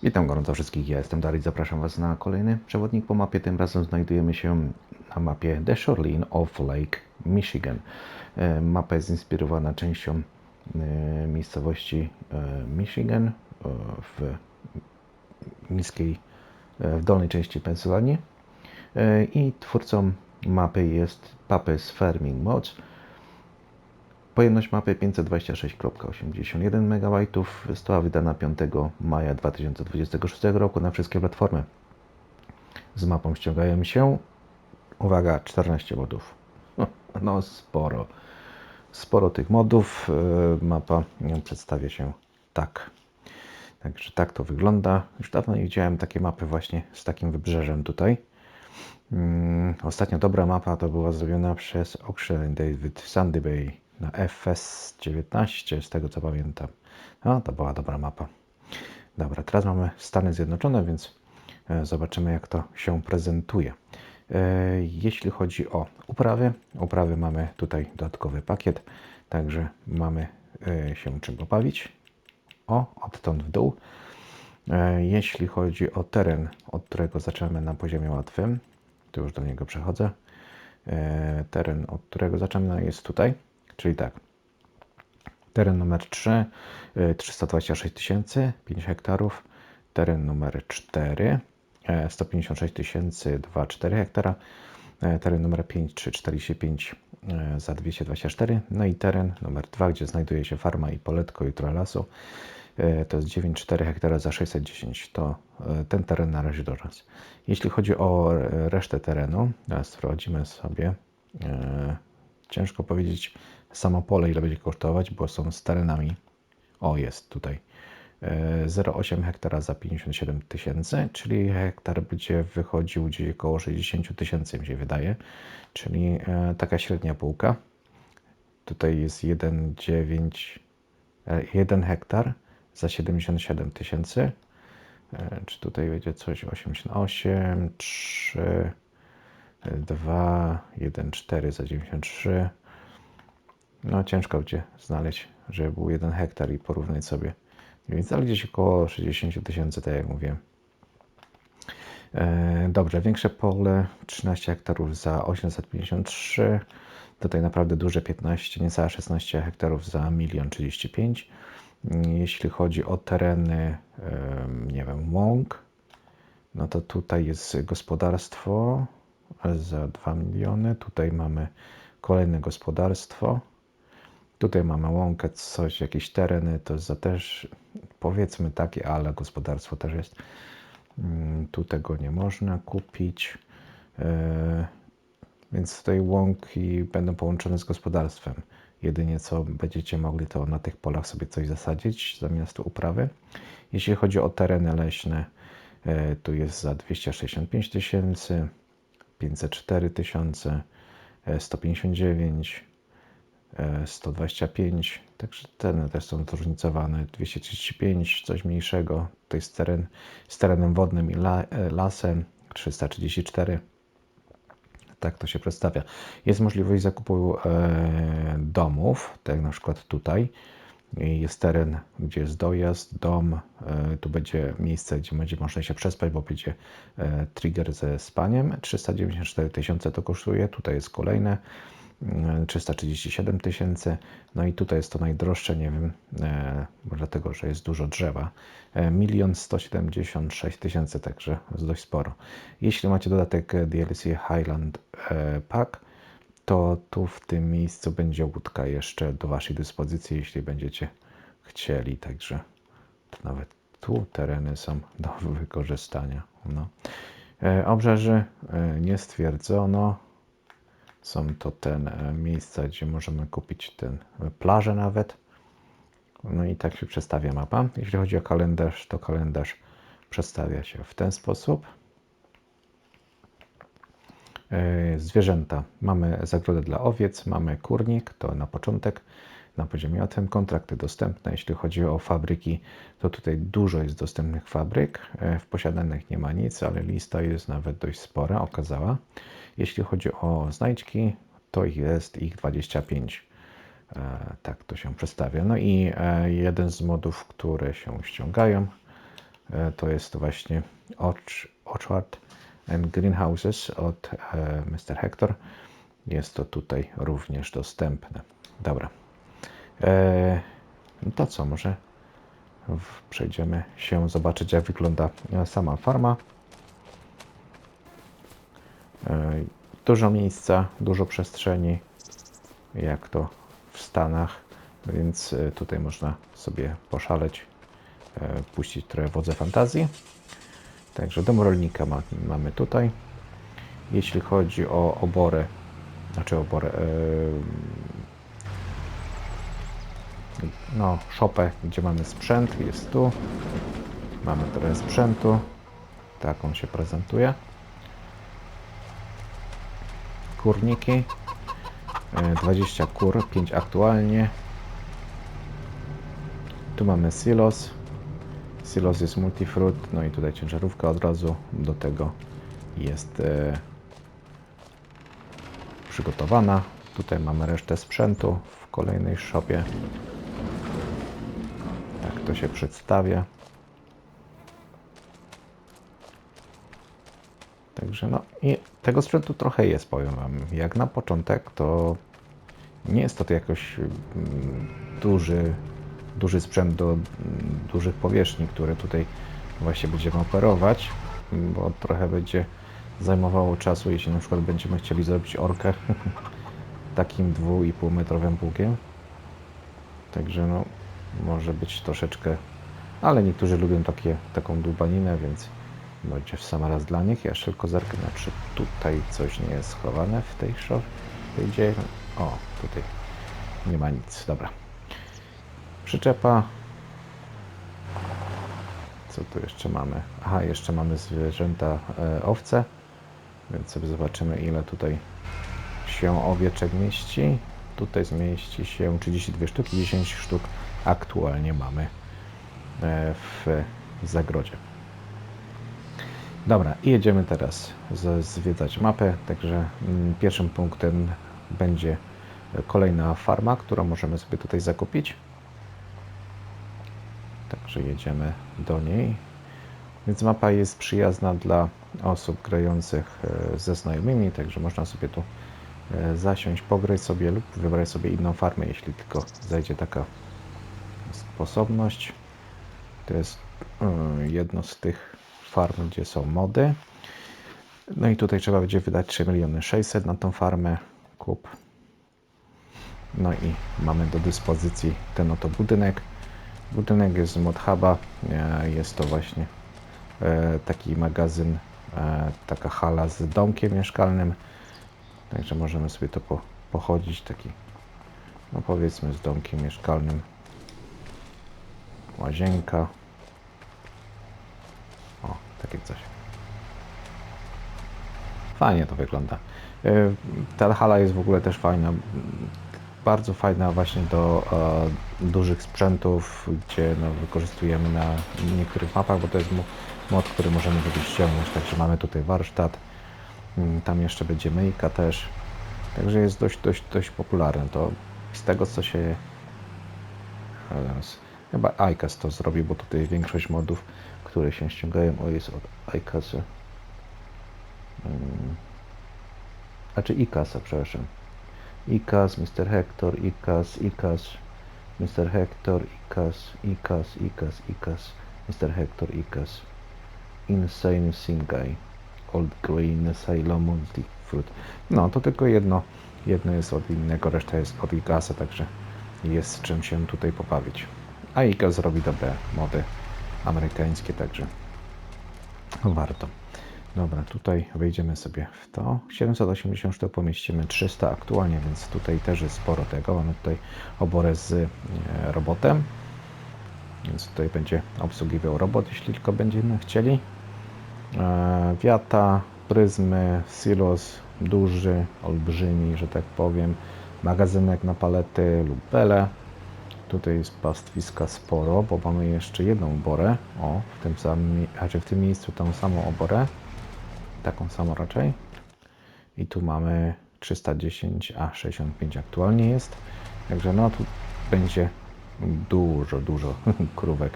Witam gorąco wszystkich, ja jestem Dariusz, zapraszam Was na kolejny przewodnik po mapie. Tym razem znajdujemy się na mapie The Shoreline of Lake Michigan. Mapa jest zinspirowana częścią miejscowości Michigan w w dolnej części Pensylwanii. I twórcą mapy jest Papes Farming Mods. Pojemność mapy 526,81 MB. Została wydana 5 maja 2026 roku na wszystkie platformy. Z mapą ściągają się, uwaga, 14 modów. No sporo. Sporo tych modów. Mapa przedstawia się tak. Także tak to wygląda. Już dawno nie widziałem takiej mapy właśnie z takim wybrzeżem tutaj. Ostatnia dobra mapa to była zrobiona przez Auction David Sandy Bay na FS19, z tego co pamiętam. No, to była dobra mapa. Dobra, teraz mamy Stany Zjednoczone, więc zobaczymy, jak to się prezentuje. Jeśli chodzi o uprawy mamy tutaj dodatkowy pakiet, także mamy się czym pobawić. Odtąd w dół. Jeśli chodzi o teren, od którego zaczynamy na poziomie łatwym, to już do niego przechodzę. Teren, od którego zaczynamy, jest tutaj, czyli tak. Teren numer 3, 326 tysięcy, 5 hektarów. Teren numer 4, 156 tysięcy, 2,4 hektara. Teren numer 5, 345 za 224. No i teren numer 2, gdzie znajduje się farma i poletko jutro lasu. To jest 9,4 hektara za 610. To ten teren należy do nas. Jeśli chodzi o resztę terenu, teraz sprawdzimy sobie. Ciężko powiedzieć samo pole, ile będzie kosztować, bo są z terenami. O, jest tutaj. 0,8 hektara za 57 tysięcy, czyli hektar będzie wychodził gdzieś około 60 tysięcy, mi się wydaje. Czyli taka średnia półka. Tutaj jest 1 hektar za 77 tysięcy. Czy tutaj będzie coś 88, 3, 2, 1, 4 za 93. No ciężko będzie znaleźć, żeby był 1 hektar i porównać sobie. Więc ale gdzieś około 60 tysięcy, tak jak mówiłem. Dobrze, większe pole 13 hektarów za 853. Tutaj naprawdę duże 15, niecałe 16 hektarów za 1 035 000. Jeśli chodzi o tereny, nie wiem, łąk, no to tutaj jest gospodarstwo za 2 miliony. Tutaj mamy kolejne gospodarstwo. Tutaj mamy łąkę, coś, jakieś tereny, to jest za też powiedzmy takie, ale gospodarstwo też jest. Tu tego nie można kupić. Więc tutaj łąki będą połączone z gospodarstwem. Jedynie co będziecie mogli, to na tych polach sobie coś zasadzić zamiast uprawy. Jeśli chodzi o tereny leśne, tu jest za 265 tysięcy, 504 tysiące, 159, 125, także ceny też są zróżnicowane. 235, coś mniejszego, to jest z terenem wodnym i lasem, 334. Tak to się przedstawia. Jest możliwość zakupu domów, tak jak na przykład tutaj. Jest teren, gdzie jest dojazd, dom. Tu będzie miejsce, gdzie będzie można się przespać, bo będzie trigger ze spaniem. 394 tysiące to kosztuje. Tutaj jest kolejne 337 tysięcy. No i tutaj jest to najdroższe, nie wiem, dlatego, że jest dużo drzewa. 1 176 tysięcy, także jest dość sporo. Jeśli macie dodatek DLC Highland Pack, to tu w tym miejscu będzie łódka jeszcze do Waszej dyspozycji, jeśli będziecie chcieli. Także to nawet tu tereny są do wykorzystania. No. Obrzeży nie stwierdzono. Są to te miejsca, gdzie możemy kupić plażę nawet. No i tak się przedstawia mapa. Jeśli chodzi o kalendarz, to kalendarz przedstawia się w ten sposób. Zwierzęta. Mamy zagrodę dla owiec, mamy kurnik, to na początek, na poziomie łatwym. Kontrakty dostępne. Jeśli chodzi o fabryki, to tutaj dużo jest dostępnych fabryk. W posiadanych nie ma nic, ale lista jest nawet dość spora, okazała. Jeśli chodzi o znajdźki, to jest ich 25. Tak to się przedstawia. No i jeden z modów, które się ściągają, to jest właśnie Orchard and Greenhouses od Mr. Hector. Jest to tutaj również dostępne. Dobra. No to co, może przejdziemy się zobaczyć, jak wygląda sama farma. Dużo miejsca, dużo przestrzeni, jak to w Stanach, więc tutaj można sobie poszaleć, puścić trochę wodze fantazji. Także dom rolnika mamy tutaj. Jeśli chodzi o oborę, no, szopę, gdzie mamy sprzęt, jest tu. Mamy trochę sprzętu. Tak on się prezentuje. Kurniki. 20 kur, 5 aktualnie. Tu mamy silos. Silos jest multifruit, no i tutaj ciężarówka od razu do tego jest przygotowana. Tutaj mamy resztę sprzętu w kolejnej szopie. Tak to się przedstawia. Także no i tego sprzętu trochę jest, powiem wam. Jak na początek, to nie jest to jakoś duży sprzęt do dużych powierzchni, które tutaj właśnie będziemy operować, bo trochę będzie zajmowało czasu, jeśli na przykład będziemy chcieli zrobić orkę takim 2,5 metrowym płukiem. Także no, może być troszeczkę, ale niektórzy lubią taką dłubaninę, więc będzie w sam raz dla nich. Ja jeszcze tylko zerknę, czy tutaj coś nie jest schowane w tej szopie. O, tutaj nie ma nic. Dobra. Przyczepa. Co tu jeszcze mamy? Aha, jeszcze mamy zwierzęta, owce. Więc sobie zobaczymy, ile tutaj się owieczek mieści. Tutaj zmieści się 32 sztuki, 10 sztuk aktualnie mamy w zagrodzie. Dobra, i jedziemy teraz zwiedzać mapę. Także pierwszym punktem będzie kolejna farma, którą możemy sobie tutaj zakupić. Także jedziemy do niej. Więc mapa jest przyjazna dla osób grających ze znajomymi, także można sobie tu zasiąść, pograć sobie lub wybrać sobie inną farmę, jeśli tylko zajdzie taka sposobność. To jest jedno z tych farm, gdzie są mody. No i tutaj trzeba będzie wydać 3 600 000 na tą farmę. Kup. No i mamy do dyspozycji ten oto budynek. Budynek jest z ModHuba. Jest to właśnie taki magazyn, taka hala z domkiem mieszkalnym. Także możemy sobie to pochodzić, taki, no powiedzmy, z domkiem mieszkalnym. Łazienka. O, takie coś. Fajnie to wygląda. Ta hala jest w ogóle też fajna. Bardzo fajna właśnie do dużych sprzętów, gdzie no, wykorzystujemy na niektórych mapach, bo to jest mod, który możemy sobie ściągnąć. Także mamy tutaj warsztat. Tam jeszcze będzie myjka też. Także jest dość popularne. To z tego, co się... Chyba iCast to zrobi, bo tutaj większość modów, które się ściągają, jest od iCasta. Znaczy iCasta, przepraszam. iCast, Mr. Hector, iCast, Mr. Hector, iCast, Mr. Hector, iCast. Insane Singai. Old Green Silo Multifruit. No, to tylko jedno jest od innego, reszta jest od iCasta, także jest z czym się tutaj pobawić. A iCast robi dobre mody amerykańskie, także warto. Dobra, tutaj wejdziemy sobie w to. 780 sztuk pomieścimy, 300 aktualnie, więc tutaj też jest sporo tego. Mamy tutaj oborę z robotem, więc tutaj będzie obsługiwał robot, jeśli tylko będziemy chcieli. Wiata, pryzmy, silos duży, olbrzymi, że tak powiem, magazynek na palety lub bele. Tutaj jest pastwiska sporo, bo mamy jeszcze jedną oborę. O, w tym miejscu tą samą oborę. Taką samą raczej. I tu mamy 310, a 65 aktualnie jest. Także no tu będzie dużo krówek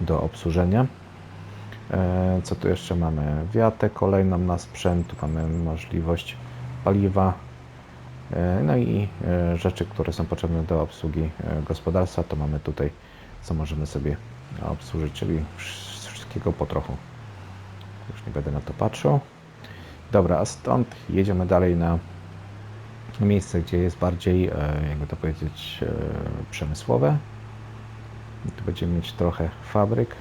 do obsłużenia. Co tu jeszcze mamy? Wiatę kolejną na sprzęt, tu mamy możliwość paliwa, no i rzeczy, które są potrzebne do obsługi gospodarstwa, to mamy tutaj, co możemy sobie obsłużyć, czyli wszystkiego po trochu. Już nie będę na to patrzył. Dobra, a stąd jedziemy dalej na miejsce, gdzie jest bardziej, jakby to powiedzieć, przemysłowe. I tu będziemy mieć trochę fabryk.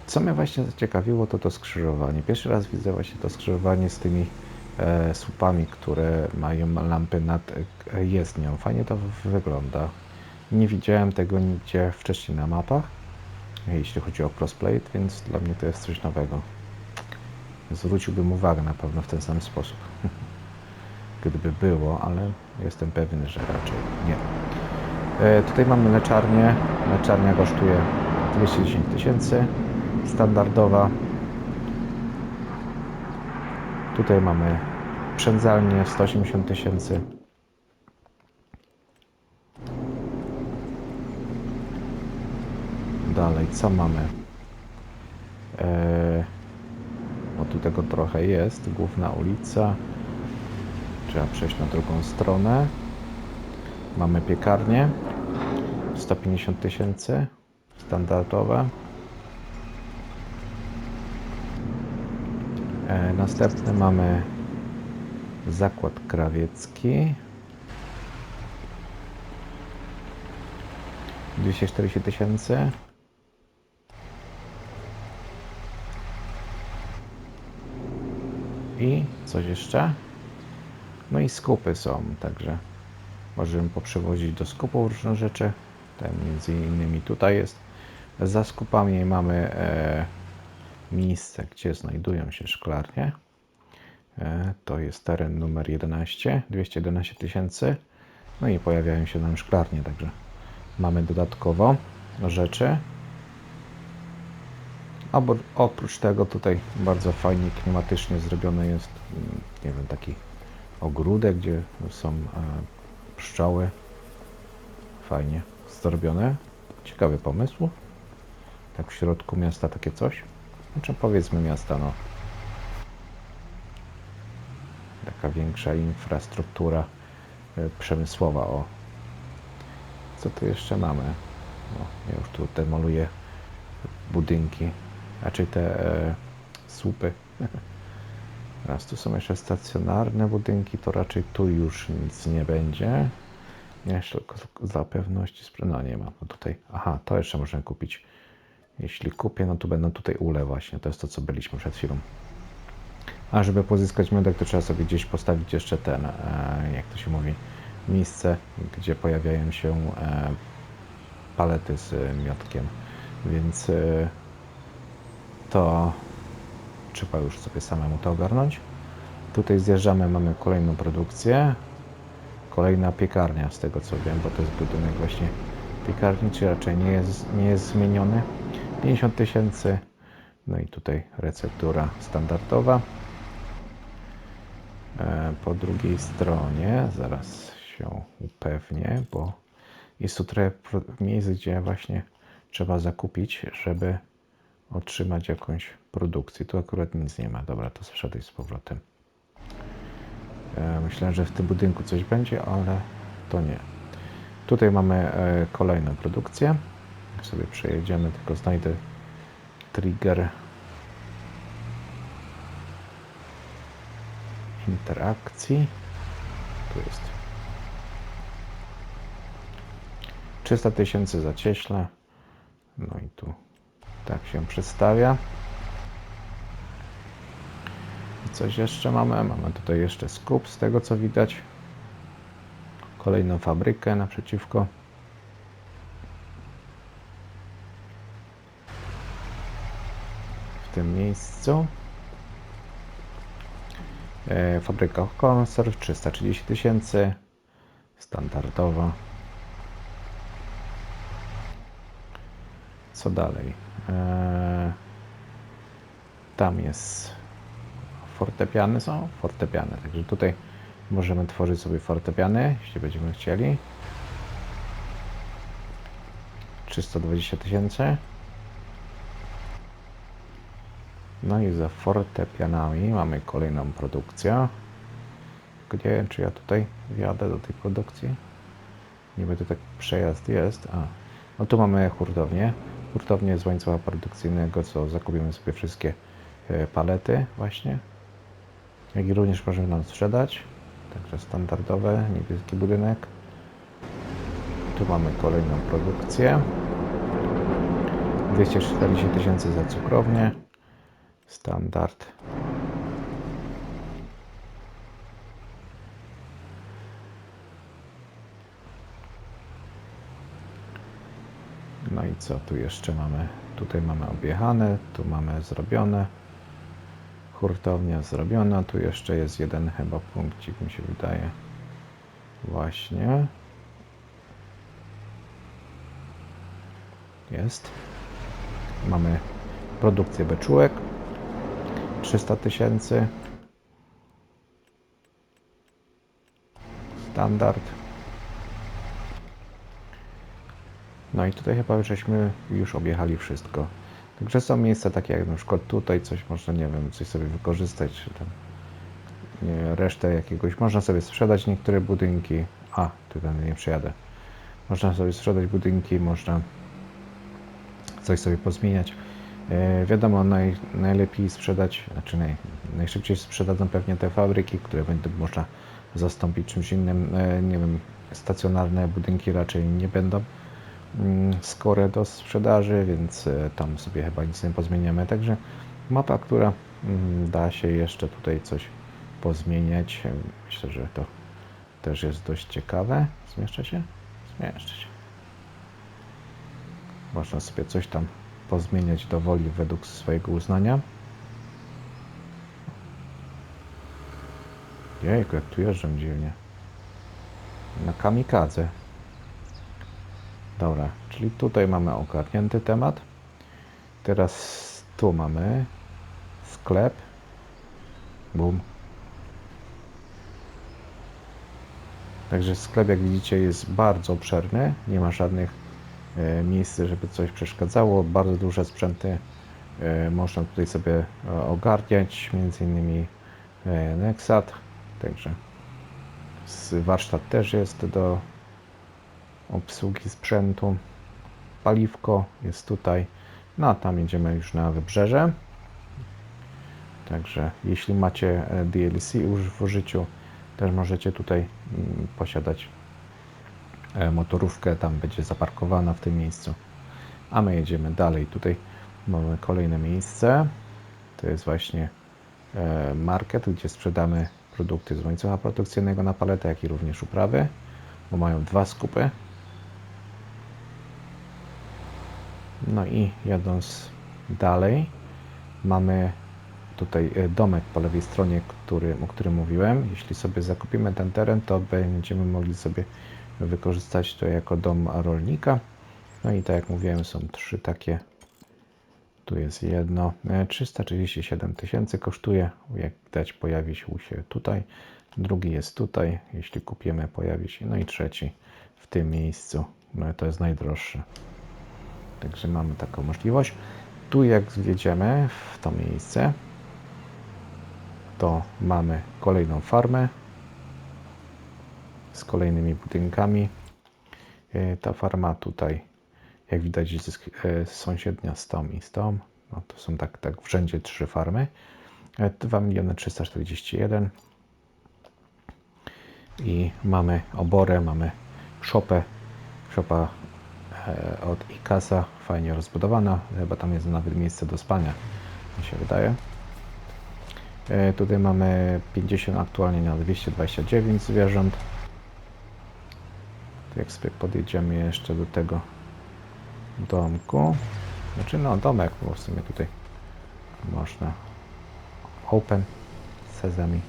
Co mnie właśnie zaciekawiło, to skrzyżowanie. Pierwszy raz widzę właśnie to skrzyżowanie z tymi słupami, które mają lampy nad jezdnią. Fajnie to wygląda. Nie widziałem tego nigdzie wcześniej na mapach, jeśli chodzi o crossplay, więc dla mnie to jest coś nowego. Zwróciłbym uwagę na pewno w ten sam sposób. Gdyby było, ale jestem pewien, że raczej nie. Tutaj mamy leczarnię. Leczarnia kosztuje 210 000, standardowa. Tutaj mamy przędzalnię 180 000. Dalej, co mamy? O, tu tego trochę jest. Główna ulica. Trzeba przejść na drugą stronę. Mamy piekarnię. 150 000. Standardowe. Następny mamy zakład krawiecki. 240 000. I coś jeszcze? No i skupy są, także możemy poprzewozić do skupów różne rzeczy. Ten między innymi tutaj jest. Za skupami mamy miejsce, gdzie znajdują się szklarnie. To jest teren numer 11, 211 000. No i pojawiają się nam szklarnie, także mamy dodatkowo rzeczy. Oprócz tego tutaj bardzo fajnie klimatycznie zrobiony jest, nie wiem, taki ogródek, gdzie są pszczoły. Fajnie zrobione. Ciekawy pomysł. Tak w środku miasta takie coś. Znaczy powiedzmy miasta, no. Taka większa infrastruktura przemysłowa. O. Co tu jeszcze mamy? No, ja już tu demoluję budynki, raczej te słupy. Raz tu są jeszcze stacjonarne budynki, to raczej tu już nic nie będzie. Jeszcze tylko dla pewności no nie ma. No tutaj, aha, to jeszcze można kupić. Jeśli kupię, no to będą tutaj ule właśnie. To jest to, co byliśmy przed chwilą. A żeby pozyskać miodek, to trzeba sobie gdzieś postawić jeszcze ten, jak to się mówi, miejsce, gdzie pojawiają się palety z miodkiem. Więc to trzeba już sobie samemu to ogarnąć. Tutaj zjeżdżamy, mamy kolejną produkcję. Kolejna piekarnia, z tego co wiem, bo to jest budynek właśnie piekarniczy, raczej nie jest zmieniony. 50 000. No i tutaj receptura standardowa. Po drugiej stronie, zaraz się upewnię, bo jest tu trochę miejsc, gdzie właśnie trzeba zakupić, żeby otrzymać jakąś produkcję. Tu akurat nic nie ma. Dobra, to zszedł z powrotem. Myślę, że w tym budynku coś będzie, ale to nie. Tutaj mamy kolejną produkcję. Sobie przejedziemy, tylko znajdę trigger interakcji. Tu jest 300 000 za cieśle. No i tu tak się przedstawia. I coś jeszcze mamy? Mamy tutaj jeszcze skup, z tego co widać. Kolejną fabrykę naprzeciwko. W tym miejscu. Fabryka konserw 330 000. Standardowa. Co dalej? Tam jest fortepiany, są fortepiany, także tutaj możemy tworzyć sobie fortepiany, jeśli będziemy chcieli. 320 000. No i za fortepianami mamy kolejną produkcję. Gdzie, czy ja tutaj wjadę do tej produkcji? Niby to tak przejazd jest. No tu mamy hurtownię. Hurtownię z łańcucha produkcyjnego, co zakupimy sobie wszystkie palety właśnie. Jak i również możemy nam sprzedać. Także standardowe, niebieski budynek. Tu mamy kolejną produkcję. 240 000 za cukrownię. Standard. No i co tu jeszcze mamy? Tutaj mamy objechane, tu mamy zrobione. Hurtownia zrobiona, tu jeszcze jest jeden chyba punkcik, mi się wydaje. Właśnie. Jest. Mamy produkcję beczułek. 300 000. Standard. No i tutaj chyba żeśmy już objechali wszystko. Także są miejsca takie jak na przykład tutaj coś można, nie wiem, coś sobie wykorzystać, czy tam resztę jakiegoś, można sobie sprzedać niektóre budynki. Tutaj nie przejadę. Można sobie sprzedać budynki, można coś sobie pozmieniać. Wiadomo, najlepiej sprzedać, znaczy najszybciej sprzedadzą pewnie te fabryki, które będą można zastąpić czymś innym. Nie wiem, stacjonarne budynki raczej nie będą skore do sprzedaży, więc tam sobie chyba nic nie pozmieniamy. Także mapa, która da się jeszcze tutaj coś pozmieniać. Myślę, że to też jest dość ciekawe. Zmieszczę się? Zmieszczę się. Można sobie coś tam pozmieniać do woli według swojego uznania. Jejku, jak tu jeżdżę dziwnie. Na kamikadze. Dobra, czyli tutaj mamy ogarnięty temat. Teraz tu mamy sklep. Bum. Także sklep, jak widzicie, jest bardzo obszerny. Nie ma żadnych miejsc, żeby coś przeszkadzało. Bardzo duże sprzęty można tutaj sobie ogarniać. Między innymi Nexat. Także warsztat też jest do obsługi sprzętu. Paliwko jest tutaj. No a tam idziemy już na wybrzeże. Także jeśli macie DLC już w użyciu, też możecie tutaj posiadać motorówkę, tam będzie zaparkowana w tym miejscu. A my jedziemy dalej. Tutaj mamy kolejne miejsce. To jest właśnie market, gdzie sprzedamy produkty z łańcucha produkcyjnego na paletę, jak i również uprawy, bo mają dwa skupy. No i jadąc dalej, mamy tutaj domek po lewej stronie, o którym mówiłem. Jeśli sobie zakupimy ten teren, to będziemy mogli sobie wykorzystać to jako dom rolnika. No i tak jak mówiłem, są trzy takie. Tu jest jedno. 337 000 kosztuje. Jak widać, pojawi się tutaj. Drugi jest tutaj. Jeśli kupimy, pojawi się. No i trzeci w tym miejscu. No to jest najdroższy. Także mamy taką możliwość. Tu jak wjedziemy w to miejsce, to mamy kolejną farmę z kolejnymi budynkami. Ta farma tutaj, jak widać, jest sąsiednia z tą i z tą. No, to są tak w rzędzie 3 farmy. 2 341 000. I mamy oborę, mamy szopę. Szopa od Ikasa, fajnie rozbudowana. Chyba tam jest nawet miejsce do spania, mi się wydaje. Tutaj mamy 50 aktualnie na 229 zwierząt. Jak sobie podjedziemy jeszcze do tego domku, znaczy no domek, bo w sumie tutaj można open sezami,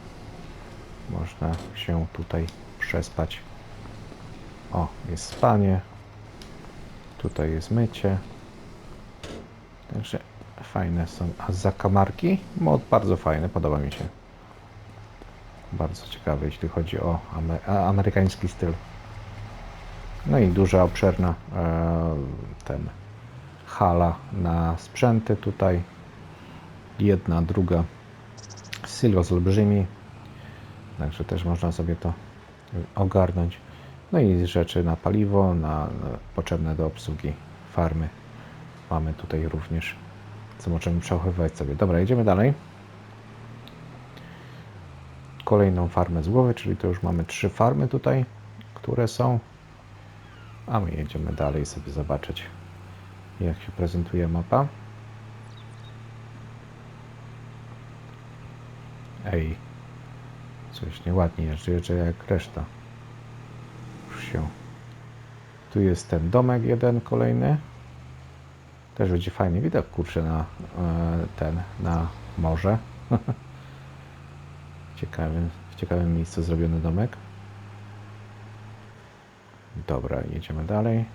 można się tutaj przespać. O, jest spanie, tutaj jest mycie, także fajne są. A zakamarki? Mod bardzo fajny, podoba mi się. Bardzo ciekawy, jeśli chodzi o amerykański styl. No i duża, obszerna hala na sprzęty tutaj. jedna, druga silos olbrzymi, także też można sobie to ogarnąć. No i rzeczy na paliwo, potrzebne do obsługi farmy mamy tutaj również, co możemy przechowywać sobie. Dobra, jedziemy dalej. Kolejną farmę z głowy, czyli to już mamy 3 farmy tutaj, które są, a my jedziemy dalej sobie zobaczyć, jak się prezentuje mapa. Ej, coś nieładnie jeżdżę jak reszta. Już się. Tu jest ten domek jeden kolejny. Też będzie fajny widok, kurczę, na morze. W ciekawym miejscu zrobiony domek. Dobra, jedziemy dalej.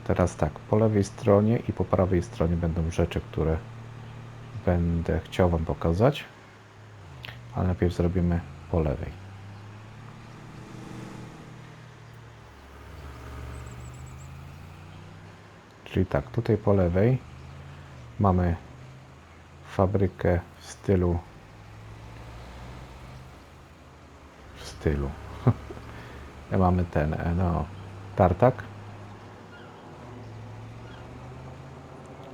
Teraz tak, po lewej stronie i po prawej stronie będą rzeczy, które będę chciał Wam pokazać. Ale najpierw zrobimy po lewej. Czyli tak, tutaj po lewej mamy fabrykę w stylu mamy ten, tartak.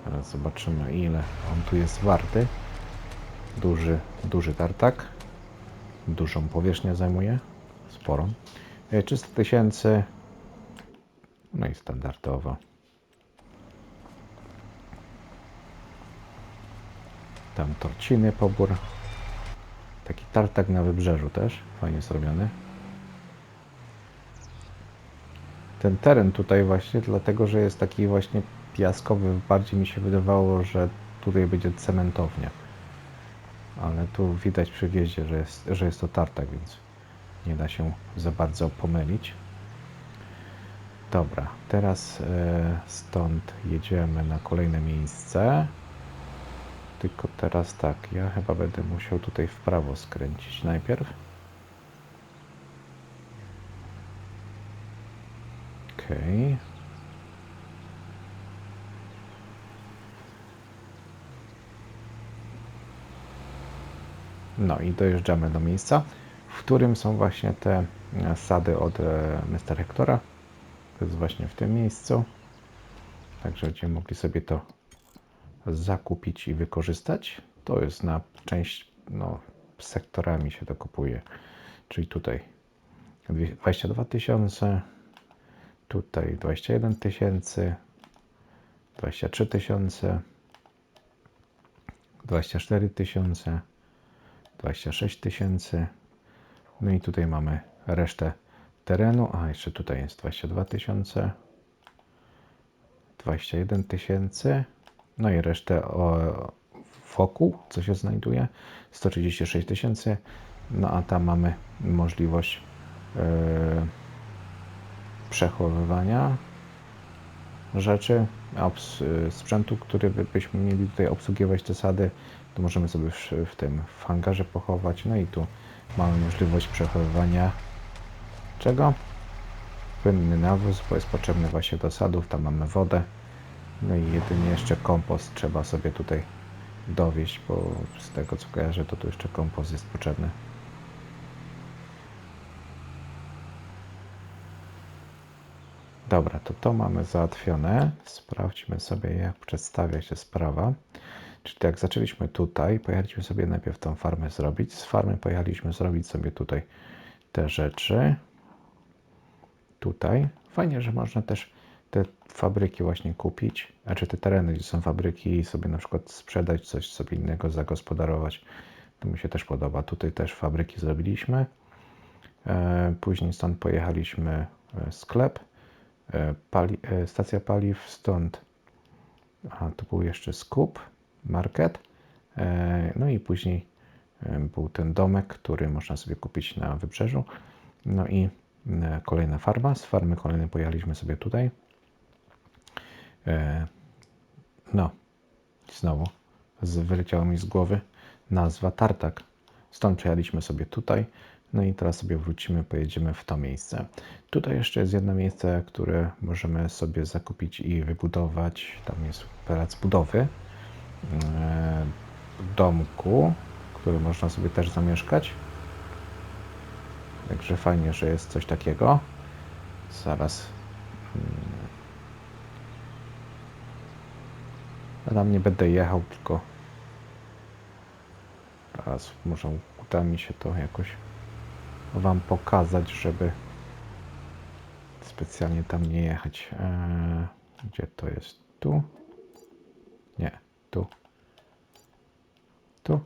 Teraz zobaczymy, ile on tu jest warty. Duży tartak. Dużą powierzchnię zajmuje. Sporą. 300 000. No i standardowo. Tam torciny, pobór. Taki tartak na wybrzeżu też. Fajnie zrobiony. Ten teren tutaj właśnie, dlatego że jest taki właśnie piaskowy, bardziej mi się wydawało, że tutaj będzie cementownia. Ale tu widać przy wjeździe, że jest to tartak, więc nie da się za bardzo pomylić. Dobra, teraz stąd jedziemy na kolejne miejsce. Tylko teraz tak, ja chyba będę musiał tutaj w prawo skręcić najpierw. Okej. No i dojeżdżamy do miejsca, w którym są właśnie te sady od Mr. Hectora. To jest właśnie w tym miejscu. Także będziemy mogli sobie to zakupić i wykorzystać. To jest na część, sektorami się to kupuje. Czyli tutaj 22 000, tutaj 21 000, 23 000, 24 000, 26 000. No i tutaj mamy resztę terenu. A jeszcze tutaj jest 22 000, 21 000. No i resztę wokół, co się znajduje, 136 000. No a tam mamy możliwość przechowywania rzeczy, sprzętu, który byśmy mieli tutaj obsługiwać te sady, to możemy sobie w hangarze pochować. No i tu mamy możliwość przechowywania czego? Płynny nawóz, bo jest potrzebny właśnie do sadów, tam mamy wodę. No i jedynie jeszcze kompost trzeba sobie tutaj dowieść, bo z tego co kojarzę, to tu jeszcze kompost jest potrzebny. Dobra, to mamy załatwione. Sprawdźmy sobie, jak przedstawia się sprawa. Czyli tak, zaczęliśmy tutaj, pojechaliśmy sobie najpierw tą farmę zrobić. Z farmy pojechaliśmy zrobić sobie tutaj te rzeczy. Tutaj. Fajnie, że można też te fabryki właśnie kupić, znaczy te tereny, gdzie są fabryki i sobie na przykład sprzedać coś sobie innego, zagospodarować. To mi się też podoba. Tutaj też fabryki zrobiliśmy. Później stąd pojechaliśmy sklep, stacja paliw, stąd tu był jeszcze skup, market. No i później był ten domek, który można sobie kupić na wybrzeżu. No i kolejna farma. Z farmy kolejnej pojechaliśmy sobie tutaj. No, znowu wyleciało mi z głowy nazwa tartak. Stąd przejechaliśmy sobie tutaj. No i teraz sobie wrócimy, pojedziemy w to miejsce. Tutaj jeszcze jest jedno miejsce, które możemy sobie zakupić i wybudować. Tam jest plac budowy domku, który można sobie też zamieszkać. Także fajnie, że jest coś takiego. Zaraz. Tam nie będę jechał, tylko teraz może uda mi się to jakoś Wam pokazać, żeby specjalnie tam nie jechać. Gdzie to jest? Tu? Nie, tu. Tu?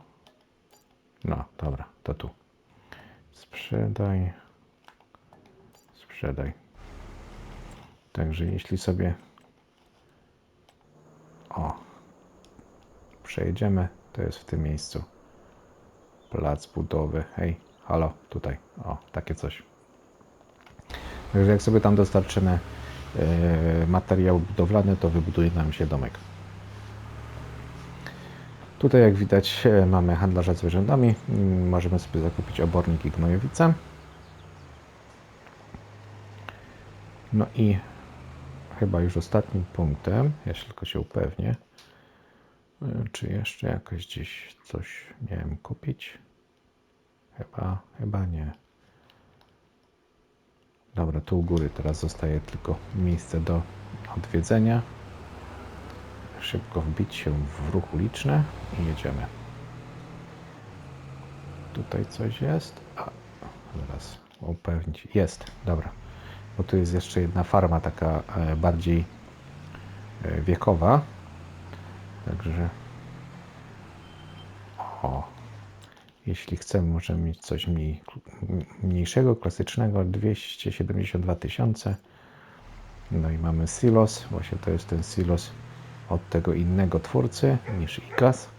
No, dobra, to tu. Sprzedaj. Sprzedaj. Także jeśli sobie przejedziemy, to jest w tym miejscu. Plac budowy. Hej, halo, tutaj. O, takie coś. Także jak sobie tam dostarczymy materiał budowlany, to wybuduje nam się domek. Tutaj jak widać mamy handlarza zwierzętami. Możemy sobie zakupić obornik i gnojowicę. No i chyba już ostatnim punktem, ja się tylko się upewnię, czy jeszcze jakoś gdzieś coś miałem kupić? Chyba nie. Dobra, tu u góry teraz zostaje tylko miejsce do odwiedzenia. Szybko wbić się w ruch uliczny i jedziemy. Tutaj coś jest. Zaraz upewnić. Jest, dobra. Bo tu jest jeszcze jedna farma taka bardziej wiekowa. Także jeśli chcemy, możemy mieć coś mniejszego, klasycznego, 272 000. No i mamy silos, właśnie to jest ten silos od tego innego twórcy niż IKAS.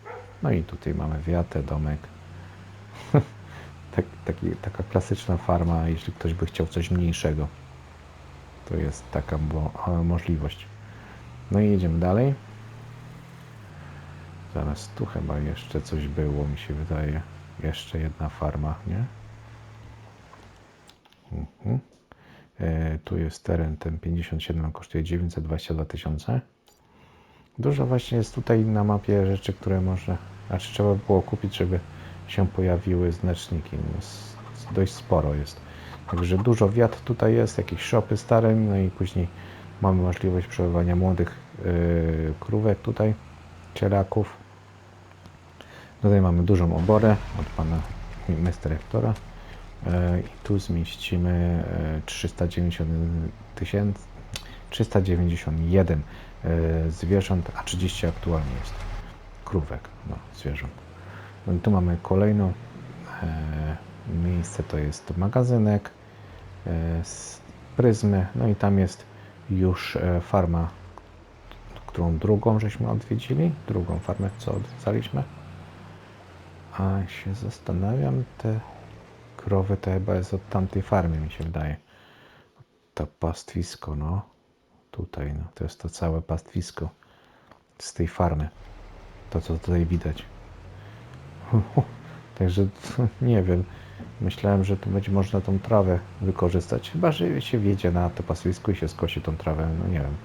No i tutaj mamy wiatę, domek. Taka klasyczna farma, jeśli ktoś by chciał coś mniejszego. To jest taka możliwość. No i jedziemy dalej. Zaraz tu chyba jeszcze coś było, mi się wydaje. Jeszcze jedna farma, nie? Tu jest teren, ten 57 kosztuje 922 000. Dużo właśnie jest tutaj na mapie rzeczy, które trzeba było kupić, żeby się pojawiły znaczniki. Dość sporo jest. Także dużo wiat tutaj jest, jakieś shopy stare, no i później mamy możliwość przebywania młodych krówek tutaj, cielaków. Tutaj mamy dużą oborę od pana dyrektora i tu zmieścimy 391 zwierząt, a 30 aktualnie jest krówek, zwierząt. No i tu mamy kolejną miejsce, to jest magazynek, pryzmy, no i tam jest już farma, którą drugą żeśmy odwiedzili, drugą farmę, co odwiedzaliśmy. A się zastanawiam, te krowy to chyba jest od tamtej farmy, mi się wydaje. To pastwisko, tutaj, to jest to całe pastwisko z tej farmy. To, co tutaj widać. Także nie wiem. Myślałem, że tu będzie można tą trawę wykorzystać. Chyba, że się wjedzie na to pastwisko i się skosi tą trawę. No nie wiem.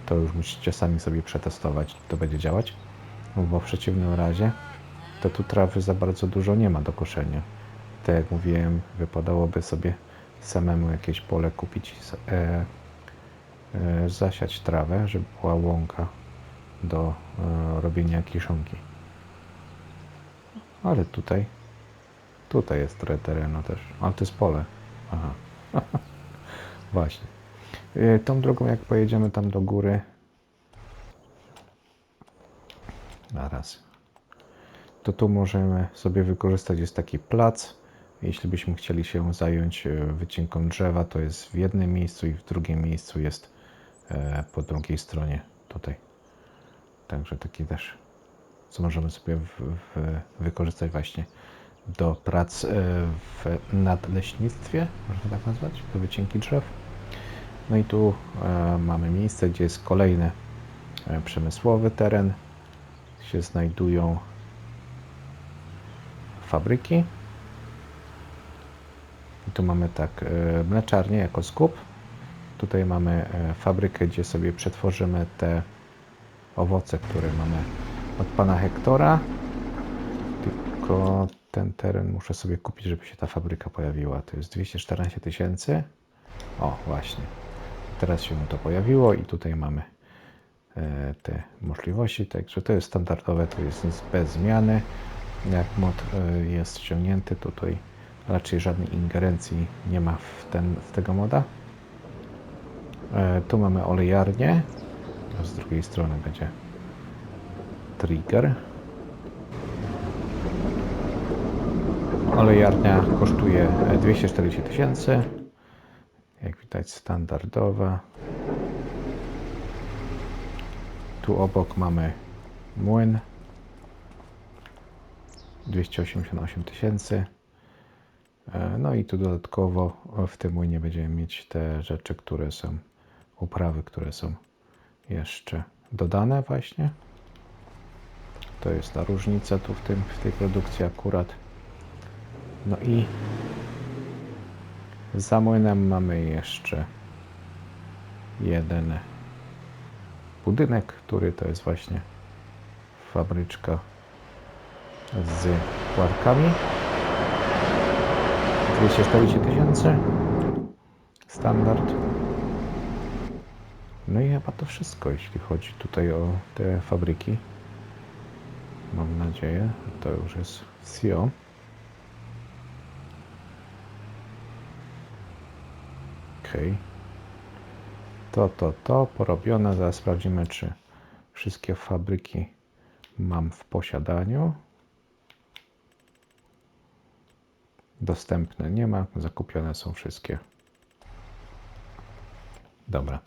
To już musicie sami sobie przetestować, czy to będzie działać. Bo w przeciwnym razie to tu trawy za bardzo dużo nie ma do koszenia. Tak jak mówiłem, wypadałoby sobie samemu jakieś pole kupić, zasiać trawę, żeby była łąka do robienia kiszonki. Ale tutaj jest trochę terenu też. Ale to jest pole. Aha. Właśnie. Tą drogą, jak pojedziemy tam do góry, to tu możemy sobie wykorzystać, jest taki plac. Jeśli byśmy chcieli się zająć wycinką drzewa, to jest w jednym miejscu i w drugim miejscu jest po drugiej stronie tutaj. Także taki też, co możemy sobie wykorzystać właśnie do prac w nadleśnictwie, można tak nazwać, do wycinki drzew. No i tu mamy miejsce, gdzie jest kolejny przemysłowy teren, się znajdują fabryki. I tu mamy tak, mleczarnię jako skup. Tutaj mamy fabrykę, gdzie sobie przetworzymy te owoce, które mamy od pana Hektora. Tylko ten teren muszę sobie kupić, żeby się ta fabryka pojawiła. To jest 214 000. O, właśnie. Teraz się mu to pojawiło i tutaj mamy te możliwości. Także to jest standardowe, to jest nic bez zmiany. Jak mod jest ściągnięty, tutaj raczej żadnej ingerencji nie ma w tego moda. Tu mamy olejarnię, a z drugiej strony będzie trigger. Olejarnia kosztuje 240 000. Jak widać standardowa. Tu obok mamy młyn. 288 000. No i tu dodatkowo w tym młynie będziemy mieć te rzeczy, które są, uprawy, które są jeszcze dodane właśnie. To jest ta różnica tu w tej produkcji akurat. No i za młynem mamy jeszcze jeden budynek, który to jest właśnie fabryczka z pułapkami. 240 000. Standard. No i chyba to wszystko, jeśli chodzi tutaj o te fabryki. Mam nadzieję, że to już jest CEO. Ok. To porobione. Zaraz sprawdzimy, czy wszystkie fabryki mam w posiadaniu. Dostępne nie ma, zakupione są wszystkie. Dobra,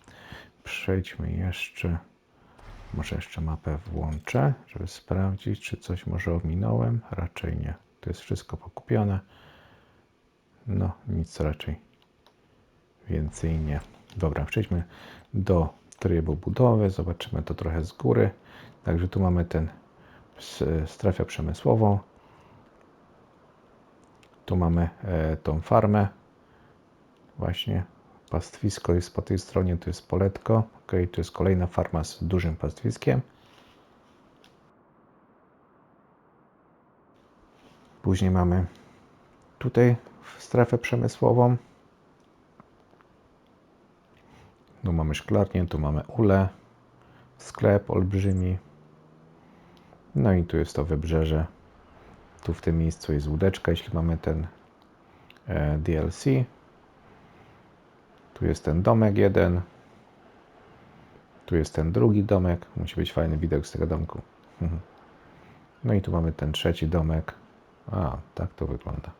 przejdźmy jeszcze, może jeszcze mapę włączę, żeby sprawdzić, czy coś może ominąłem. Raczej nie, to jest wszystko pokupione. No, nic raczej więcej nie. Dobra, przejdźmy do trybu budowy, zobaczymy to trochę z góry. Także tu mamy ten strefę przemysłową. Tu mamy tą farmę. Właśnie pastwisko jest po tej stronie, tu jest poletko. Ok, tu jest kolejna farma z dużym pastwiskiem. Później mamy tutaj strefę przemysłową. Tu mamy szklarnię, tu mamy ulę, sklep olbrzymi. No i tu jest to wybrzeże. Tu w tym miejscu jest łódeczka, jeśli mamy ten DLC. Tu jest ten domek jeden. Tu jest ten drugi domek. Musi być fajny widok z tego domku. No i tu mamy ten trzeci domek. A, tak to wygląda.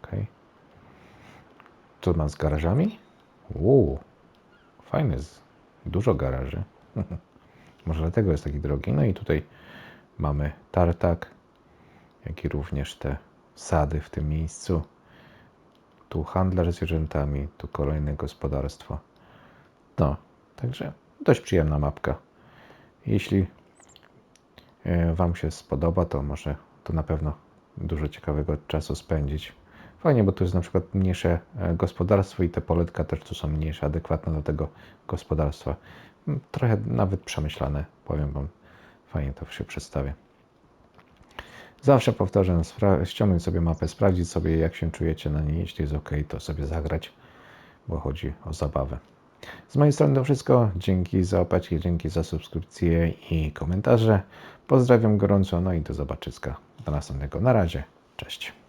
Ok. Co ma z garażami? Fajny, dużo garaży. Może dlatego jest taki drogi. No i tutaj mamy tartak, jak i również te sady w tym miejscu. Tu handlarz zwierzętami, tu kolejne gospodarstwo. No, także dość przyjemna mapka. Jeśli Wam się spodoba, to może tu na pewno dużo ciekawego czasu spędzić. Fajnie, bo tu jest na przykład mniejsze gospodarstwo i te poletka też tu są mniejsze, adekwatne do tego gospodarstwa. Trochę nawet przemyślane, powiem Wam. Fajnie to się przedstawia. Zawsze powtarzam, ściągnąć sobie mapę, sprawdzić sobie, jak się czujecie na niej. Jeśli jest ok, to sobie zagrać, bo chodzi o zabawę. Z mojej strony to wszystko. Dzięki za opatrzcie, dzięki za subskrypcje i komentarze. Pozdrawiam gorąco, no i do zobaczyska. Do następnego. Na razie. Cześć.